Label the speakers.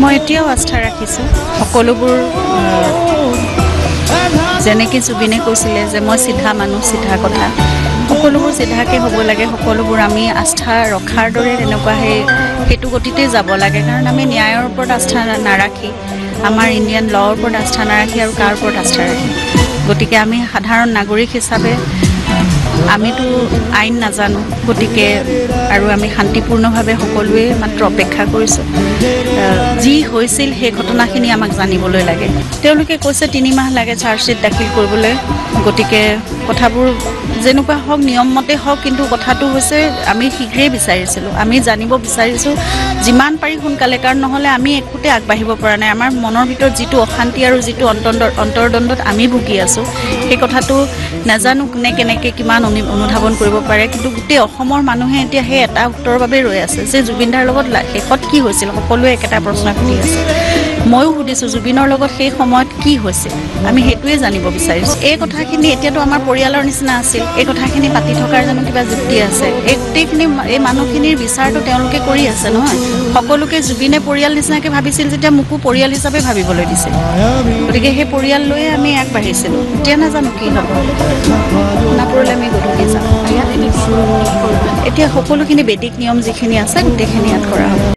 Speaker 1: মই এতিয়াও আস্থা ৰাখিছোঁ সকলোবোৰ যেনেকৈ জুবিনে কৈছিলে যে মই চিধা মানুহ চিধা কথা সকলোবোৰ চিধাকৈ হ'ব লাগে সকলোবোৰ আমি আস্থা ৰখাৰ দৰে তেনেকুৱা সেইটো গতিতে যাব লাগে কাৰণ আমি ন্যায়ৰ ওপৰত আস্থা নাৰাখি আমাৰ ইণ্ডিয়ান ল'ৰ ওপৰত আস্থা নাৰাখি আৰু কাৰ ওপৰত আস্থা ৰাখি গতিকে আমি সাধাৰণ নাগৰিক হিচাপে আমিতো আইন নাজানো গতিকে আৰু আমি শান্তিপূৰ্ণভাৱে সকলোৱে মাত্ৰ অপেক্ষা কৰিছোঁ যি হৈছিল সেই ঘটনাখিনি আমাক জানিবলৈ লাগে তেওঁলোকে কৈছে 3 মাহ লাগে চাৰ্জশ্বিট দাখিল কৰিবলৈ গতিকে কথাবোৰ যেনেকুৱা হওক নিয়মমতে হওক কিন্তু কথাটো হৈছে আমি শীঘ্ৰেই বিচাৰিছিলোঁ আমি জানিব বিচাৰিছোঁ যিমান পাৰি সোনকালে কাৰণ নহ'লে আমি একোতে আগবাঢ়িব পৰা নাই আমাৰ মনৰ ভিতৰত যিটো অশান্তি আৰু যিটো অন্তৰ্দ্বন্দ্বত আমি ভুগি আছোঁ সেই কথাটো নাজানো কোনে কেনেকৈ কিমান অনুধাৱন কৰিব পাৰে কিন্তু গোটেই অসমৰ মানুহে এতিয়া সেই এটা উত্তৰৰ বাবে ৰৈ আছে যে জুবিনদাৰ লগত শেষত কি হৈছিল সকলোৱে একেটা প্ৰশ্ন সুধি আছে ময়ো সুধিছোঁ জুবিনৰ লগত সেই সময়ত কি হৈছিল আমি সেইটোৱে জানিব বিচাৰিছোঁ এই কথাখিনি এতিয়াতো আমাৰ পৰিয়ালৰ নিচিনা আছিল এই কথাখিনি পাতি থকাৰ জানো কিবা যুক্তি আছে এই গোটেইখিনি এই মানুহখিনিৰ বিচাৰটো তেওঁলোকে কৰি আছে নহয় সকলোকে জুবিনে পৰিয়াল নিচিনাকৈ ভাবিছিল যেতিয়া মোকো পৰিয়াল হিচাপে ভাবিবলৈ দিছিল গতিকে সেই পৰিয়াল লৈয়ে আমি আগবাঢ়িছিলোঁ এতিয়া নাজানো কি হ'ব সোণাপুৰলৈ আমি গধূলি যাম এতিয়া সকলোখিনি বেদিক নিয়ম যিখিনি আছে গোটেইখিনি ইয়াত কৰা হ'ব